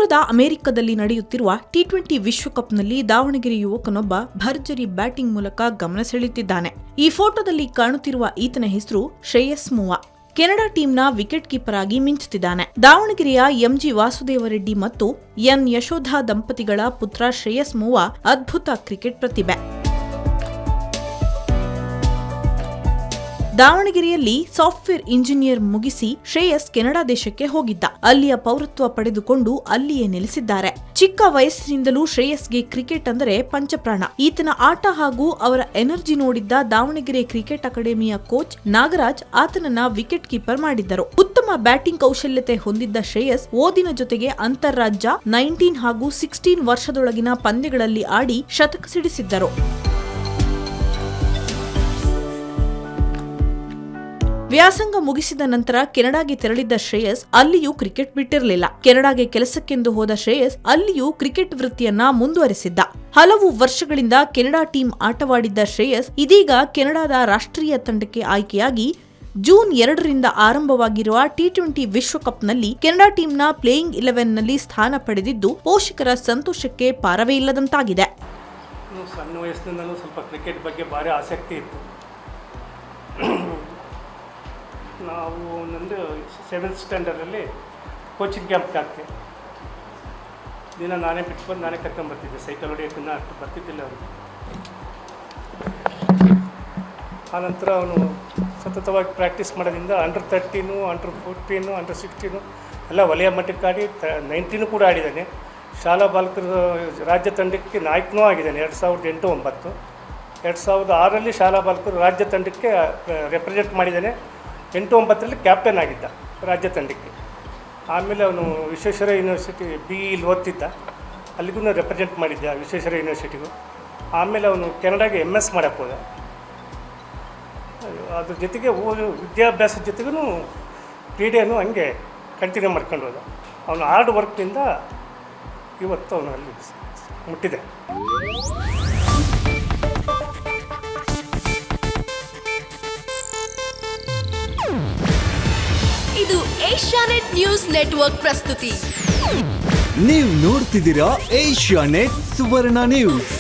ದೂರದ ಅಮೆರಿಕದಲ್ಲಿ ನಡೆಯುತ್ತಿರುವ ಟಿ20 ವಿಶ್ವಕಪ್ನಲ್ಲಿ ದಾವಣಗೆರೆ ಯುವಕನೊಬ್ಬ ಭರ್ಜರಿ ಬ್ಯಾಟಿಂಗ್ ಮೂಲಕ ಗಮನ ಸೆಳೆಯುತ್ತಿದ್ದಾನೆ. ಈ ಫೋಟೋದಲ್ಲಿ ಕಾಣುತ್ತಿರುವ ಈತನ ಹೆಸರು ಶ್ರೇಯಸ್ ಮೂವಾ. ಕೆನಡಾ ಟೀಮ್ನ ವಿಕೆಟ್ ಕೀಪರ್ ಆಗಿ ಮಿಂಚುತ್ತಿದ್ದಾನೆ. ದಾವಣಗೆರೆಯ ಎಂಜಿ ವಾಸುದೇವರೆಡ್ಡಿ ಮತ್ತು ಎನ್ ಯಶೋಧ ದಂಪತಿಗಳ ಪುತ್ರ ಶ್ರೇಯಸ್ ಮೂವಾ ಅದ್ಭುತ ಕ್ರಿಕೆಟ್ ಪ್ರತಿಭೆ. ದಾವಣಗೆರೆಯಲ್ಲಿ ಸಾಫ್ಟ್ವೇರ್ ಇಂಜಿನಿಯರ್ ಮುಗಿಸಿ ಶ್ರೇಯಸ್ ಕೆನಡಾ ದೇಶಕ್ಕೆ ಹೋಗಿದ್ದ. ಅಲ್ಲಿಯ ಪೌರತ್ವ ಪಡೆದುಕೊಂಡು ಅಲ್ಲಿಯೇ ನೆಲೆಸಿದ್ದಾರೆ. ಚಿಕ್ಕ ವಯಸ್ಸಿನಿಂದಲೂ ಶ್ರೇಯಸ್ಗೆ ಕ್ರಿಕೆಟ್ ಅಂದರೆ ಪಂಚಪ್ರಾಣ. ಈತನ ಆಟ ಹಾಗೂ ಅವರ ಎನರ್ಜಿ ನೋಡಿದ್ದ ದಾವಣಗೆರೆ ಕ್ರಿಕೆಟ್ ಅಕಾಡೆಮಿಯ ಕೋಚ್ ನಾಗರಾಜ್ ಆತನನ್ನ ವಿಕೆಟ್ ಕೀಪರ್ ಮಾಡಿದ್ದರು. ಉತ್ತಮ ಬ್ಯಾಟಿಂಗ್ ಕೌಶಲ್ಯತೆ ಹೊಂದಿದ್ದ ಶ್ರೇಯಸ್ ಓದಿನ ಜೊತೆಗೆ ಅಂತಾರಾಜ್ಯ 19 ಹಾಗೂ 16 ವರ್ಷದೊಳಗಿನ ಪಂದ್ಯಗಳಲ್ಲಿ ಆಡಿ ಶತಕ ಸಿಡಿಸಿದ್ದರು. ವ್ಯಾಸಂಗ ಮುಗಿಸಿದ ನಂತರ ಕೆನಡಾಗೆ ತೆರಳಿದ್ದ ಶ್ರೇಯಸ್ ಅಲ್ಲಿಯೂ ಕ್ರಿಕೆಟ್ ಬಿಟ್ಟಿರಲಿಲ್ಲ. ಕೆನಡಾಗೆ ಕೆಲಸಕ್ಕೆಂದು ಹೋದ ಶ್ರೇಯಸ್ ಅಲ್ಲಿಯೂ ಕ್ರಿಕೆಟ್ ವೃತ್ತಿಯನ್ನ ಮುಂದುವರೆಸಿದ್ದ. ಹಲವು ವರ್ಷಗಳಿಂದ ಕೆನಡಾ ಟೀಮ್ ಆಟವಾಡಿದ್ದ ಶ್ರೇಯಸ್ ಇದೀಗ ಕೆನಡಾದ ರಾಷ್ಟ್ರೀಯ ತಂಡಕ್ಕೆ ಆಯ್ಕೆಯಾಗಿ ಜೂನ್ 2ರಿಂದ ಆರಂಭವಾಗಿರುವ ಟಿ20 ವಿಶ್ವಕಪ್ನಲ್ಲಿ ಕೆನಡಾ ಟೀಮ್ನ ಪ್ಲೇಯಿಂಗ್ 11ನಲ್ಲಿ ಸ್ಥಾನ ಪಡೆದಿದ್ದು ಪೋಷಕರ ಸಂತೋಷಕ್ಕೆ ಪಾರವೇ ಇಲ್ಲದಂತಾಗಿದೆ. ಸಣ್ಣ ವಯಸ್ಸಿನಿಂದಲೂ ಸ್ವಲ್ಪ ಕ್ರಿಕೆಟ್ ಬಗ್ಗೆ ಭಾರಿ ಆಸಕ್ತಿ ಇತ್ತು. ನಾವು ನಂದು 7th ಸ್ಟ್ಯಾಂಡರ್ಡಲ್ಲಿ ಕೋಚಿಂಗ್ ಕ್ಯಾಂಪ್ಗೆ ಹಾಕ್ತೆ. ದಿನ ನಾನೇ ಬಿಟ್ಕೊಂಡು ನಾನೇ ಕರ್ಕೊಂಬರ್ತಿದ್ದೆ. ಸೈಕಲ್ ಹೊಡೆಯೋಕ್ಕನ್ನ ಅಷ್ಟು ಬರ್ತಿದ್ದಿಲ್ಲ ಅವನು. ಆನಂತರ ಅವನು ಸತತವಾಗಿ ಪ್ರಾಕ್ಟೀಸ್ ಮಾಡೋದ್ರಿಂದ ಅಂಡರ್ 13, ಅಂಡರ್ 14, ಅಂಡರ್ 16 ಎಲ್ಲ ವಲಯ ಮಟ್ಟಕ್ಕೆ ಆಡಿ 19 ಕೂಡ ಆಡಿದ್ದಾನೆ. ಶಾಲಾ ಬಾಲಕರ ರಾಜ್ಯ ತಂಡಕ್ಕೆ ನಾಯಕನೂ ಆಗಿದ್ದಾನೆ. 2008-9. 2006ರಲ್ಲಿ ಶಾಲಾ ಬಾಲಕರು ರಾಜ್ಯ ತಂಡಕ್ಕೆ ರೆಪ್ರೆಸೆಂಟ್ ಮಾಡಿದ್ದಾನೆ. 8-9ರಲ್ಲಿ ಕ್ಯಾಪ್ಟನ್ ಆಗಿದ್ದ ರಾಜ್ಯ ತಂಡಕ್ಕೆ. ಆಮೇಲೆ ಅವನು ವಿಶ್ವೇಶ್ವರ ಯೂನಿವರ್ಸಿಟಿ ಇಲ್ಲಿ ಓದ್ತಿದ್ದ. ಅಲ್ಲಿಗೂ ರೆಪ್ರೆಸೆಂಟ್ ಮಾಡಿದ್ದ ವಿಶ್ವೇಶ್ವರ ಯೂನಿವರ್ಸಿಟಿಗೂ. ಆಮೇಲೆ ಅವನು ಕೆನಡಾಗೆ MS ಮಾಡೋಕ್ಕೆ ಹೋದ. ಅದ್ರ ಜೊತೆಗೆ ವಿದ್ಯಾಭ್ಯಾಸದ ಜೊತೆಗೂ ಕ್ರೀಡೆಯನ್ನು ಹಂಗೆ ಕಂಟಿನ್ಯೂ ಮಾಡ್ಕೊಂಡು ಹೋದ. ಅವನು ಹಾರ್ಡ್ ವರ್ಕ್ನಿಂದ ಇವತ್ತು ಅವನು ಅಲ್ಲಿ ಮುಟ್ಟಿದೆ. ಇದು ಏಷ್ಯಾನೆಟ್ ನ್ಯೂಸ್ ನೆಟ್ವರ್ಕ್ ಪ್ರಸ್ತುತಿ. ನೀವು ನೋಡ್ತಿದ್ದೀರಾ ಏಷ್ಯಾನೆಟ್ ಸುವರ್ಣ ನ್ಯೂಸ್.